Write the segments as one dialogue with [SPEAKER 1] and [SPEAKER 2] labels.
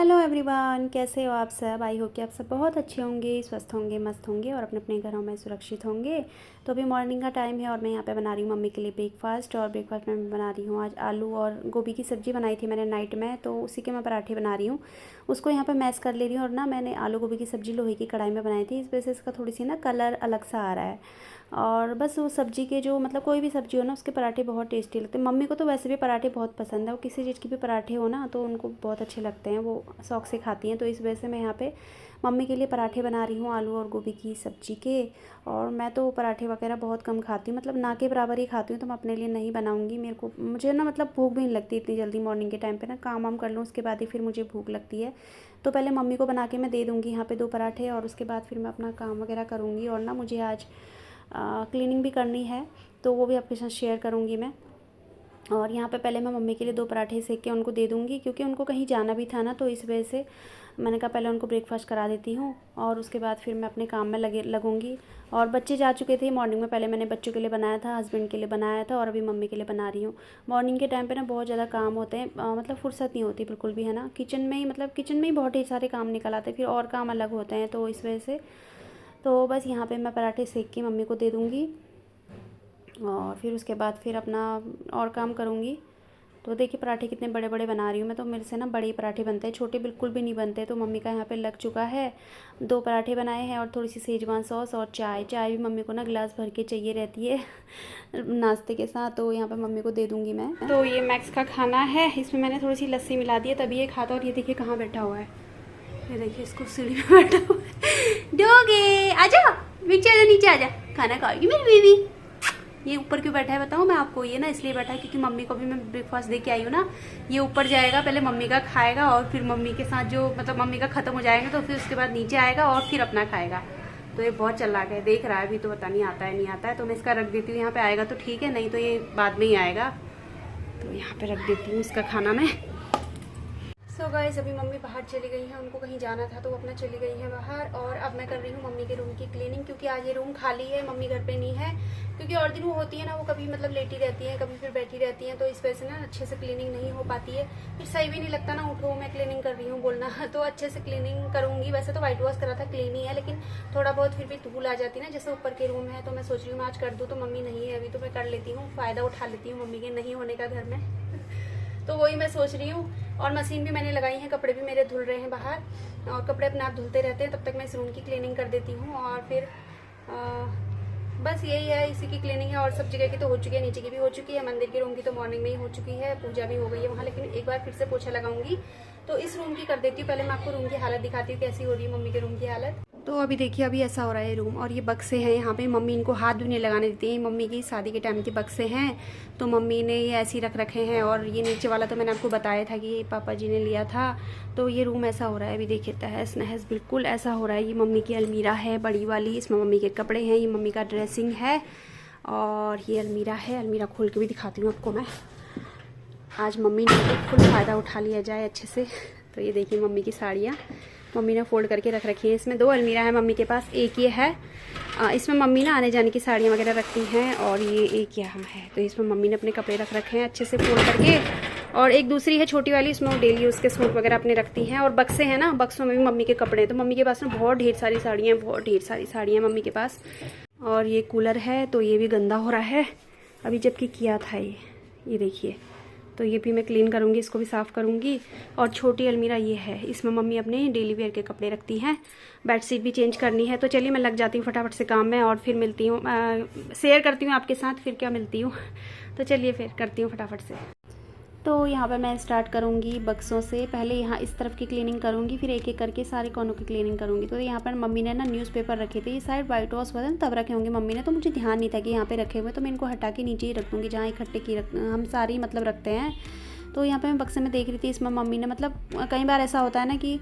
[SPEAKER 1] Hello everyone, कैसे हो आप सब। आई होप कि आप सब बहुत अच्छे होंगे, स्वस्थ होंगे, मस्त होंगे और अपने अपने घरों में सुरक्षित होंगे। तो अभी मॉर्निंग का टाइम है और मैं यहाँ पे बना रही हूँ मम्मी के लिए ब्रेकफास्ट। और ब्रेकफास्ट में मैं बना रही हूँ आज आलू और गोभी की सब्ज़ी बनाई थी मैंने नाइट में, तो उसी के मैं पराठे बना रही हूँ। उसको यहाँ पे मैश कर ले रही हूँ। और ना मैंने आलू गोभी की सब्ज़ी लोहे की कढ़ाई में बनाई थी, इस वजह से इसका थोड़ी सी ना कलर अलग सा आ रहा है। और बस वो सब्ज़ी के जो मतलब कोई भी सब्ज़ी हो ना, उसके पराठे बहुत टेस्टी लगते हैं। मम्मी को तो वैसे भी पराठे बहुत पसंद है, वो किसी चीज़ के भी पराठे हो ना तो उनको बहुत अच्छे लगते हैं, वो शौक़ से खाती हैं। तो इस वजह से मैं यहाँ पे मम्मी के लिए पराठे बना रही हूँ आलू और गोभी की सब्ज़ी के। और मैं तो पराठे वगैरह बहुत कम खाती हूँ, मतलब ना के बराबर ही खाती हूँ, तो मैं अपने लिए नहीं बनाऊँगी। मुझे ना मतलब भूख भी नहीं लगती इतनी जल्दी मॉर्निंग के टाइम पे ना, काम वाम कर लूँ उसके बाद ही फिर मुझे भूख लगती है। तो पहले मम्मी को बना के मैं दे दूँगी यहाँ पे 2 पराठे, और उसके बाद फिर मैं अपना काम वगैरह करूँगी। और ना मुझे आज क्लीनिंग भी करनी है, तो वो भी आपके साथ शेयर करूँगी मैं। और यहाँ पे पहले मैं मम्मी के लिए 2 पराठे सेक के उनको दे दूँगी, क्योंकि उनको कहीं जाना भी था ना, तो इस वजह से मैंने कहा पहले उनको ब्रेकफास्ट करा देती हूँ और उसके बाद फिर मैं अपने काम में लगूँगी। और बच्चे जा चुके थे मॉर्निंग में, पहले मैंने बच्चों के लिए बनाया था, हस्बैंड के लिए बनाया था, और अभी मम्मी के लिए बना रही हूँ। मॉर्निंग के टाइम पे ना बहुत ज़्यादा काम होते हैं, मतलब फुर्सत नहीं होती बिल्कुल भी, है ना। किचन में ही बहुत ढेर सारे काम निकल आते हैं, फिर और काम अलग होते हैं, तो इस वजह से तो बस यहाँ पे मैं पराठे सेक के मम्मी को दे दूँगी और फिर उसके बाद फिर अपना और काम करूँगी। तो देखिए पराठे कितने बड़े बड़े बना रही हूँ मैं, तो मेरे से ना बड़े पराठे बनते हैं, छोटे बिल्कुल भी नहीं बनते। तो मम्मी का यहाँ पे लग चुका है। 2 पराठे बनाए हैं और थोड़ी सी सेजवान सॉस और चाय भी मम्मी को ना गिलास भर के चाहिए रहती है नाश्ते के साथ, तो यहाँ पे मम्मी को दे दूँगी मैं। तो ये मैक्स का खाना है, इसमें मैंने थोड़ी सी लस्सी मिला दी है तभी ये खाता। और ये देखिए कहाँ बैठा हुआ है, ये देखिए इसको सीढ़ी पे बैठा हुआ है। डोगे आजा, नीचे आजा, नीचे आजा, खाना खाओगी मेरी बेबी। ये ऊपर क्यों बैठा है बताऊँ मैं आपको, ये ना इसलिए बैठा है क्योंकि मम्मी को भी मैं ब्रेकफास्ट दे के आई हूँ ना। ये ऊपर जाएगा, पहले मम्मी का खाएगा और फिर मम्मी के साथ जो मतलब मम्मी का खत्म हो जाएगा तो फिर उसके बाद नीचे आएगा और फिर अपना खाएगा। तो ये बहुत चालाक है, देख रहा है अभी, तो पता नहीं आता है नहीं आता है। तो मैं इसका रख देती हूँ यहाँ पे, आएगा तो ठीक है, नहीं तो ये बाद में ही आएगा। तो यहाँ पे रख देती हूँ इसका खाना मैं। सो गाइस अभी मम्मी बाहर चली गई हैं, उनको कहीं जाना था तो वो अपना चली गई हैं बाहर। और अब मैं कर रही हूँ मम्मी के रूम की क्लीनिंग, क्योंकि आज ये रूम खाली है, मम्मी घर पे नहीं है। क्योंकि और दिन वो होती है ना, वो कभी मतलब लेटी रहती हैं, कभी फिर बैठी रहती हैं, तो इस वजह से ना अच्छे से क्लीनिंग नहीं हो पाती है। फिर सही भी नहीं लगता ना, उठो मैं क्लीनिंग कर रही हूँ बोलना। तो अच्छे से क्लीनिंग करूँगी। वैसे तो वाइट वॉश करा था, क्लीन ही है, लेकिन थोड़ा बहुत फिर भी धूल आ जाती है ना, जैसे ऊपर के रूम है। तो मैं सोच रही हूँ मैं आज कर दूँ, तो मम्मी नहीं है अभी, तो मैं कर लेती हूँ, फ़ायदा उठा लेती हूँ मम्मी के नहीं होने का घर में। तो वही मैं सोच रही हूँ। और मशीन भी मैंने लगाई है, कपड़े भी मेरे धुल रहे हैं बाहर, और कपड़े अपने आप धुलते रहते हैं। तब तक मैं इस रूम की क्लीनिंग कर देती हूँ और फिर बस यही है, इसी की क्लीनिंग है। और सब जगह की तो हो चुकी है, नीचे की भी हो चुकी है, मंदिर के रूम की तो मॉर्निंग में ही हो चुकी है, पूजा भी हो गई है वहाँ, लेकिन एक बार फिर से पोछा लगाऊंगी। तो इस रूम की कर देती हूँ। पहले मैं आपको रूम की हालत दिखाती हूँ कैसी हो रही है मम्मी के रूम की हालत। तो अभी देखिए अभी ऐसा हो रहा है रूम, और ये बक्से हैं यहाँ पे, मम्मी इनको हाथ भी नहीं लगाने देती हैं, मम्मी की शादी के टाइम के बक्से हैं, तो मम्मी ने ये ऐसे ही रख रखे हैं। और ये नीचे वाला तो मैंने आपको बताया था कि ये पापा जी ने लिया था। तो ये रूम ऐसा हो रहा है अभी, देखिए तहस नहस बिल्कुल ऐसा हो रहा है। ये मम्मी की अलमीरा है बड़ी वाली, इसमें मम्मी के कपड़े हैं, ये मम्मी का ड्रेसिंग है, और ये अलमीरा है। अलमीरा खोल के भी दिखाती हूँ आपको मैं, आज मम्मी ने तो फुल फ़ायदा उठा लिया जाए अच्छे से। तो ये देखिए मम्मी की साड़ियाँ मम्मी ने फोल्ड करके रख रखी हैं। इसमें 2 अलमीरा है मम्मी के पास, एक ये है, इसमें मम्मी ना आने जाने की साड़ियाँ वगैरह रखती हैं, और ये एक यहाँ है। तो इसमें मम्मी ने अपने कपड़े रख रखे हैं अच्छे से फोल्ड करके। और एक दूसरी है छोटी वाली, इसमें वो डेली यूज़ के सूट वगैरह अपने रखती हैं। और बक्से हैं ना, बक्सों में भी मम्मी के कपड़े हैं। तो मम्मी के पास ना बहुत ढेर सारी साड़ियाँ हैं, बहुत ढेर सारी साड़ियाँ हैं मम्मी के पास। और ये कूलर है, तो ये भी गंदा हो रहा है अभी, जबकि किया था ये देखिए। तो ये भी मैं क्लीन करूँगी, इसको भी साफ़ करूँगी। और छोटी अलमीरा ये है, इसमें मम्मी अपने डेली वेयर के कपड़े रखती हैं। बेडशीट भी चेंज करनी है। तो चलिए मैं लग जाती हूँ फटाफट से काम में, और फिर मिलती हूँ, शेयर करती हूँ आपके साथ फिर क्या मिलती हूँ। तो चलिए फिर करती हूँ फटाफट से। तो यहाँ पे मैं स्टार्ट करूँगी बक्सों से। पहले यहाँ इस तरफ की क्लीनिंग करूँगी, फिर एक एक करके सारे कोनों की क्लीनिंग करूँगी। तो यहाँ पर मम्मी ने ना न्यूज़पेपर रखे थे, ये शायद वाइट वॉश हुआ था तब रखे होंगे मम्मी ने, तो मुझे ध्यान नहीं था कि यहाँ पे रखे हुए। तो मैं इनको हटा के नीचे ही रख दूँगी, जहाँ इकट्ठे की हम सारी मतलब रखते हैं। तो यहाँ पे मैं बक्से में देख रही थी, इसमें मम्मी ने मतलब कई बार ऐसा होता है ना कि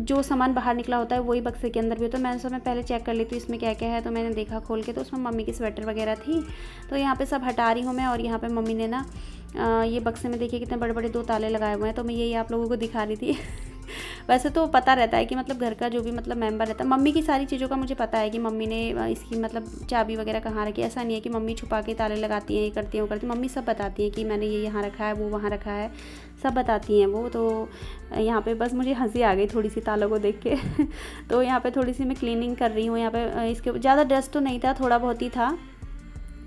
[SPEAKER 1] जो सामान बाहर निकला होता है वही बक्से के अंदर भी होता है। मैं सब में पहले चेक कर लेती हूँ इसमें क्या क्या है। तो मैंने देखा खोल के, तो उसमें मम्मी की स्वेटर वगैरह थी। तो यहाँ पे सब हटा रही हूँ मैं। और यहाँ पे मम्मी ने ना ये बक्से में देखिए कितने बड़े बड़े 2 ताले लगाए हुए हैं, तो मैं यही आप लोगों को दिखा रही थी। वैसे तो पता रहता है कि मतलब घर का जो भी मतलब मेंबर रहता है, मम्मी की सारी चीज़ों का मुझे पता है कि मम्मी ने इसकी मतलब चाबी वगैरह कहाँ रखी है। ऐसा नहीं है कि मम्मी छुपा के ताले लगाती हैं, ये करती हैं वो करती हैं, मम्मी सब बताती हैं कि मैंने ये यहाँ रखा है, वो वहाँ रखा है, सब बताती हैं वो। तो यहाँ पे बस मुझे हंसी आ गई थोड़ी सी तालों को देख के तो यहाँ पे थोड़ी सी मैं क्लीनिंग कर रही हूँ। यहाँ पे इसके ज़्यादा डस्ट तो नहीं था, थोड़ा बहुत ही था,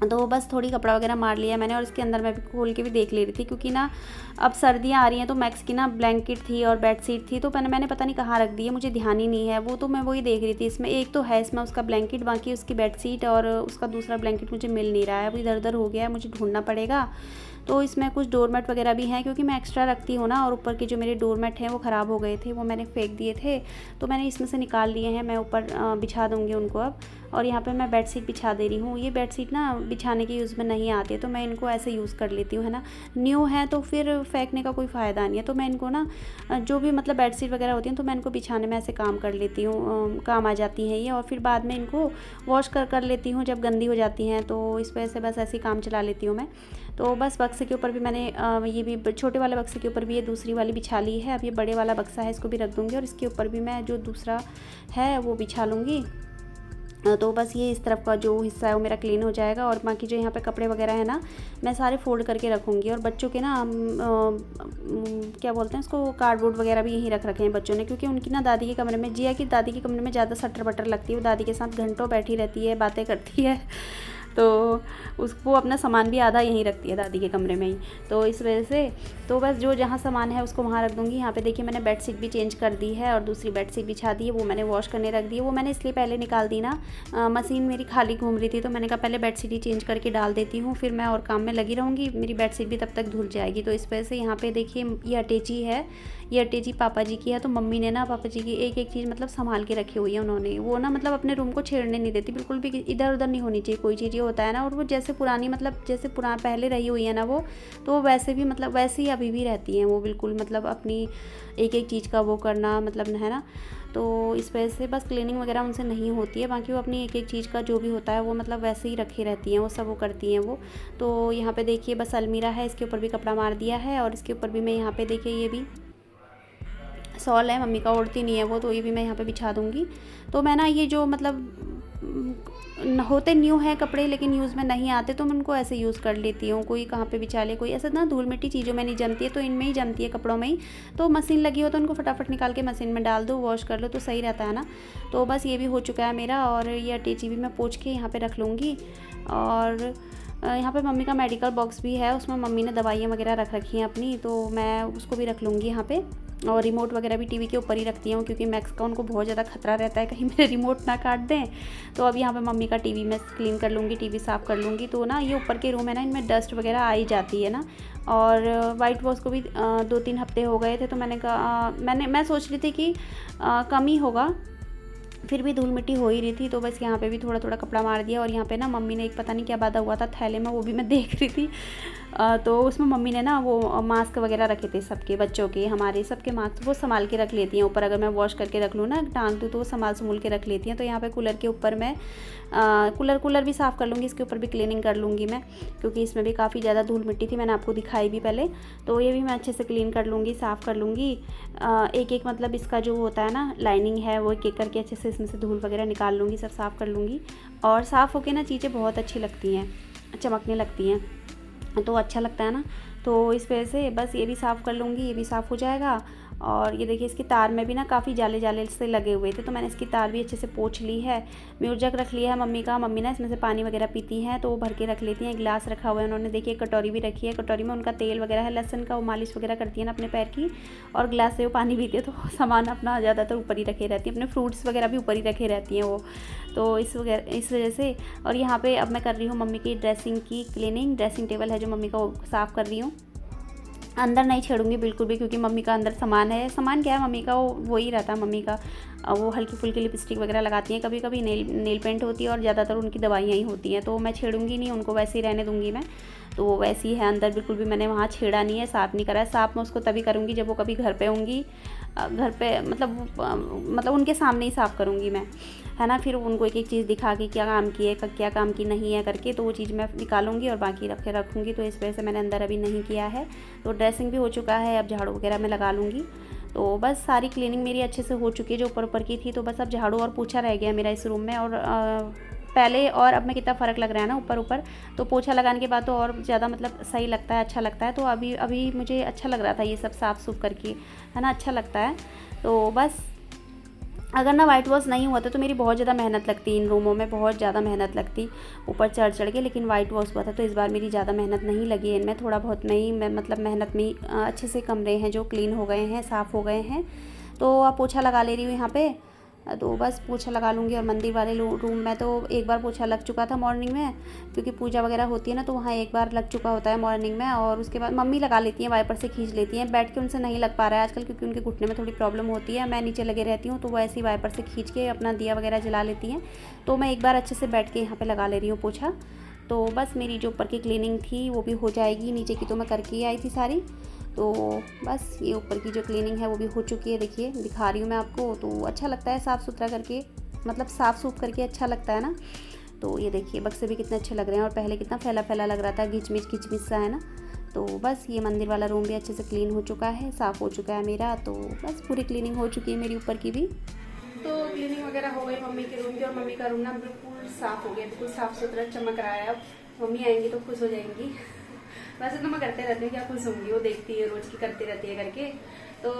[SPEAKER 1] तो बस थोड़ी कपड़ा वगैरह मार लिया मैंने। और इसके अंदर मैं भी खोल के भी देख ले रही थी, क्योंकि ना अब सर्दियाँ आ रही हैं, तो मैक्स की ना ब्लैंकेट थी और बेडशीट थी, तो मैंने पता नहीं कहाँ रख दी है, मुझे ध्यान ही नहीं है वो। तो मैं वही देख रही थी, इसमें एक तो है इसमें उसका ब्लैंकेट, बाकी उसकी बेडशीट और उसका दूसरा ब्लैंकेट मुझे मिल नहीं रहा है, वो इधर उधर हो गया है, मुझे ढूंढना पड़ेगा। तो इसमें कुछ डोरमेट वगैरह भी हैं, क्योंकि मैं एक्स्ट्रा रखती हूँ ना, और ऊपर के जो मेरे डोरमेट हैं वो ख़राब हो गए थे, वो मैंने फेंक दिए थे, तो मैंने इसमें से निकाल लिए हैं। मैं ऊपर बिछा दूँगी उनको अब। और यहाँ पे मैं बेडशीट बिछा दे रही हूँ। ये बेडशीट ना बिछाने के यूज़ में नहीं आती है, तो मैं इनको ऐसे यूज़ कर लेती हूँ, है ना। न्यू है तो फिर फेंकने का कोई फ़ायदा नहीं है, तो मैं इनको ना जो भी मतलब बेडशीट वगैरह होती हैं, तो मैं इनको बिछाने में ऐसे काम कर लेती हूँ, काम आ जाती हैं ये। और फिर बाद में इनको वॉश कर लेती हूँ जब गंदी हो जाती हैं, तो इस वजह से बस ऐसे ही काम चला लेती हूँ मैं। तो बस बक्से के ऊपर भी मैंने ये भी छोटे वाले बक्से के ऊपर भी ये दूसरी वाली बिछा ली है। अब ये बड़े वाला बक्सा है, इसको भी रख दूँगी, और इसके ऊपर भी मैं जो दूसरा है वो बिछा लूँगी। तो बस ये इस तरफ का जो हिस्सा है वो मेरा क्लीन हो जाएगा। और बाकी जो यहाँ पे कपड़े वगैरह है ना, मैं सारे फोल्ड करके रखूँगी। और बच्चों के ना क्या बोलते हैं उसको, कार्डबोर्ड वगैरह भी यहीं रख रखे हैं बच्चों ने, क्योंकि उनकी ना दादी के कमरे में, जिया की दादी के कमरे में ज़्यादा सटर बटर लगती है, वो दादी के साथ घंटों बैठी रहती है, बातें करती है, तो उसको अपना सामान भी आधा यहीं रखती है दादी के कमरे में ही, तो इस वजह से तो बस जो जहाँ सामान है उसको वहाँ रख दूँगी। यहाँ पे देखिए मैंने बेडशीट भी चेंज कर दी है, और दूसरी बेडशीट बिछा दी है, वो मैंने वॉश करने रख दी है। वो मैंने इसलिए पहले निकाल दी ना, मशीन मेरी खाली घूम रही थी, तो मैंने कहा पहले बेडशीट ही चेंज करके डाल देती हूँ, फिर मैं और काम में लगी रहूँगी, मेरी बेडशीट भी तब तक धुल जाएगी। तो इस वजह से यहाँ पे देखिए ये अटैची है, ये अटैची पापा जी की है, तो मम्मी ने ना पापा जी की एक एक चीज़ मतलब संभाल के रखी हुई है उन्होंने। वो ना मतलब अपने रूम को छेड़ने नहीं देती, बिल्कुल भी इधर उधर नहीं होनी चाहिए कोई चीज़, ये होता है ना। और वो जैसे पुरानी मतलब जैसे पहले रही हुई है ना वो, तो वैसे भी मतलब वैसे ही अभी भी रहती हैं वो, बिल्कुल मतलब अपनी एक एक चीज़ का वो करना मतलब, है ना। तो इस वजह से बस क्लीनिंग वगैरह उनसे नहीं होती है, बाकी वो अपनी एक एक चीज़ का जो भी होता है वो मतलब वैसे ही रखी रहती हैं, वो सब वो करती हैं वो। तो यहाँ पे देखिए बस अलमीरा है, इसके ऊपर भी कपड़ा मार दिया है, और इसके ऊपर भी मैं यहाँ पे देखिए ये भी सॉल है, मम्मी का ओढ़ती नहीं है वो, तो ये भी मैं यहाँ पे बिछा दूँगी। तो मैं ना ये जो मतलब होते न्यू है कपड़े लेकिन यूज़ में नहीं आते, तो मैं उनको ऐसे यूज़ कर लेती हूँ। कोई कहाँ पे बिछा ले, कोई ऐसा ना धूल मिट्टी चीज़ों में नहीं जमती है, तो इनमें ही जमती है, कपड़ों में ही। तो मशीन लगी हो तो उनको फटाफट निकाल के मशीन में डाल दो, वॉश कर लो, तो सही रहता है ना। तो बस ये भी हो चुका है मेरा, और ये अटैची भी मैं पोंछ के यहाँ पर रख लूँगी। और यहाँ पे मम्मी का मेडिकल बॉक्स भी है, उसमें मम्मी ने दवाइयाँ वगैरह रख रखी हैं अपनी, तो मैं उसको भी रख लूँगी यहाँ पे। और रिमोट वगैरह भी टीवी के ऊपर ही रखती हूँ, क्योंकि मैक्स का उनको बहुत ज़्यादा खतरा रहता है कहीं मेरे रिमोट ना काट दें। तो अब यहाँ पे मम्मी का टीवी मैं क्लीन कर लूँगी, टीवी साफ़ कर लूँगी। तो ना ये ऊपर के रूम है ना, इनमें डस्ट वगैरह आ ही जाती है ना। और वाइट वॉश को भी 2-3 हफ्ते हो गए थे, तो मैंने कहा मैं सोच रही थी कि कम ही होगा, फिर भी धूल मिट्टी हो ही रही थी, तो बस यहाँ पे भी थोड़ा थोड़ा कपड़ा मार दिया। और यहाँ पे ना मम्मी ने एक पता नहीं क्या बांधा हुआ था थैले में, वो भी मैं देख रही थी। तो उसमें मम्मी ने ना वो मास्क वगैरह रखे थे, सबके बच्चों के, हमारे सबके मास्क वो संभाल के रख लेती हैं ऊपर। अगर मैं वॉश करके रख लूँ ना, टांग दूँ, तो वो संभाल के रख लेती हैं। तो यहाँ पे कूलर के ऊपर मैं कूलर भी साफ़ कर लूँगी, इसके ऊपर भी क्लीनिंग कर लूँगी मैं, क्योंकि इसमें भी काफ़ी ज़्यादा धूल मिट्टी थी, मैंने आपको दिखाई भी पहले। तो ये भी मैं अच्छे से क्लीन कर लूँगी, साफ़ कर लूँगी। एक एक मतलब इसका जो होता है ना लाइनिंग है, वो एक एक करके अच्छे से इसमें से धूल वगैरह निकाल लूँगी, सब साफ़ कर लूँगी। और साफ़ होके ना चीज़ें बहुत अच्छी लगती हैं, चमकने लगती हैं, तो अच्छा लगता है ना। तो इस वजह से बस ये भी साफ़ कर लूँगी, ये भी साफ़ हो जाएगा। और ये देखिए इसकी तार में भी ना काफ़ी जाले जाले से लगे हुए थे, तो मैंने इसकी तार भी अच्छे से पोंछ ली है। म्यूट जग रख लिया है मम्मी का, मम्मी ना इसमें से पानी वगैरह पीती हैं, तो वो भर के रख लेती हैं। गिलास रखा हुआ है उन्होंने, देखिए कटोरी भी रखी है, कटोरी में उनका तेल वगैरह है, लहसुन का वो मालिश वगैरह करती है ना अपने पैर की, और गिलास से वो पानी पीती है। तो सामान अपना ज़्यादातर ऊपर ही रखे रहती है, अपने फ्रूट्स वगैरह भी ऊपर ही रखे रहती हैं वो, तो इस वजह से। और यहाँ पे अब मैं कर रही हूँ मम्मी की ड्रेसिंग की क्लीनिंग। ड्रेसिंग टेबल है जो मम्मी का, वो साफ़ कर रही हूँ। अंदर नहीं छेड़ूंगी बिल्कुल भी, क्योंकि मम्मी का अंदर सामान है। सामान क्या है मम्मी का, वो ही रहता है मम्मी का। वो हल्की फुल्की लिपस्टिक वगैरह लगाती हैं, कभी कभी नेल पेंट होती है, और ज़्यादातर उनकी दवाइयाँ ही होती हैं, तो मैं छेड़ूंगी नहीं उनको, वैसे ही रहने दूंगी मैं। तो वो वैसी ही है अंदर, बिल्कुल भी मैंने वहाँ छेड़ा नहीं है, साफ़ नहीं करा है। साफ़ मैं उसको तभी करूँगी जब वो कभी घर पे होंगी, घर पे मतलब उनके सामने ही साफ़ करूँगी मैं, है ना। फिर उनको एक एक चीज़ दिखा के क्या काम की है, क्या काम की नहीं है करके, तो वो चीज़ मैं निकालूंगी और बाकी रख के रखूँगी। तो इस वजह से मैंने अंदर अभी नहीं किया है। तो ड्रेसिंग भी हो चुका है, अब झाड़ू वगैरह मैं लगा लूँगी। तो बस सारी क्लीनिंग मेरी अच्छे से हो चुकी है जो ऊपर ऊपर की थी। तो बस अब झाड़ू और पोछा रह गया मेरा इस रूम में, और पहले और अब में कितना फ़र्क लग रहा है ना ऊपर ऊपर। तो पोछा लगाने के बाद तो और ज़्यादा मतलब सही लगता है, अच्छा लगता है। तो अभी अभी मुझे अच्छा लग रहा था ये सब साफ़ सूफ करके, है ना, अच्छा लगता है। तो बस अगर ना वाइट वॉश नहीं हुआ था तो मेरी बहुत ज़्यादा मेहनत लगती, इन रूमों में बहुत ज़्यादा मेहनत लगती ऊपर चढ़ चढ़ के। लेकिन वाइट वॉश हुआ था तो इस बार मेरी ज़्यादा मेहनत नहीं लगी है इनमें, थोड़ा बहुत में ही मतलब मेहनत में ही अच्छे से कमरे हैं जो क्लीन हो गए हैं, साफ़ हो गए हैं। तो अब पोछा लगा ले रही हूँ यहाँ पे। तो बस पोछा लगा लूँगी। और मंदिर वाले रूम में तो एक बार पोछा लग चुका था मॉर्निंग में, क्योंकि पूजा वगैरह होती है ना, तो वहाँ एक बार लग चुका होता है मॉर्निंग में। और उसके बाद मम्मी लगा लेती हैं, वाइपर से खींच लेती हैं, बैठ के उनसे नहीं लग पा रहा है आजकल, क्योंकि उनके घुटने में थोड़ी प्रॉब्लम होती है। मैं नीचे लगे रहती हूँ तो वो ऐसी वाइपर से खींच के अपना दिया वगैरह जला लेती हैं। तो मैं एक बार अच्छे से बैठ के यहाँ पर लगा ले रही हूँ पोछा। तो बस मेरी जो ऊपर की क्लीनिंग थी वो भी हो जाएगी, नीचे की तो मैं करके ही आई थी सारी। तो बस ये ऊपर की जो क्लीनिंग है वो भी हो चुकी है, देखिए दिखा रही हूँ मैं आपको। तो अच्छा लगता है साफ़ सुथरा करके, मतलब साफ़ सूफ करके अच्छा लगता है ना। तो ये देखिए बक्से भी कितने अच्छे लग रहे हैं, और पहले कितना फैला फैला लग रहा था, घिच सा, है ना। तो बस ये मंदिर वाला रूम भी अच्छे से क्लीन हो चुका है, साफ़ हो चुका है मेरा। तो बस पूरी क्लीनिंग हो चुकी है मेरी ऊपर की भी। तो क्लीनिंग वगैरह हो गई मम्मी के रूम की, और मम्मी का रूम ना बिल्कुल साफ़ हो गया, बिल्कुल साफ़ सुथरा चमक रहा है। अब मम्मी आएंगी तो खुश हो जाएंगी। वैसे तो मैं करते रहती हूँ, क्या खुश होंगी, वो देखती है रोज की करती रहती है करके। तो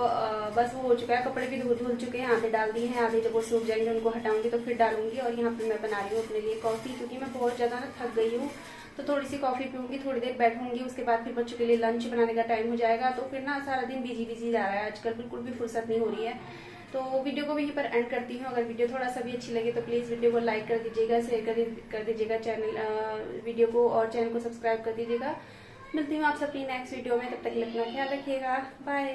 [SPEAKER 1] बस वो हो चुका है, कपड़े भी धुल चुके हैं, आधे डाल दिए हैं, आधे जब वो सूख जाएंगे उनको हटाऊंगी तो फिर डालूंगी। और यहाँ पे मैं बना रही हूँ अपने लिए कॉफ़ी, क्योंकि मैं बहुत ज़्यादा ना थक गई हूँ। तो थोड़ी सी कॉफ़ी पीऊँगी, थोड़ी देर बैठूंगी, उसके बाद फिर बच्चों के लिए लंच बनाने का टाइम हो जाएगा। तो फिर ना सारा दिन बिजी जा रहा है आजकल, बिल्कुल भी फुर्सत नहीं हो रही है। तो वीडियो को भी यहीं पर एंड करती हूँ। अगर वीडियो थोड़ा सा भी अच्छी लगे तो प्लीज़ वीडियो को लाइक कर दीजिएगा, शेयर कर दीजिएगा चैनल वीडियो को, और चैनल को सब्सक्राइब कर दीजिएगा। मिलती हूँ आप सबकी नेक्स्ट वीडियो में, तब तक अपना ख्याल रखिएगा, बाय।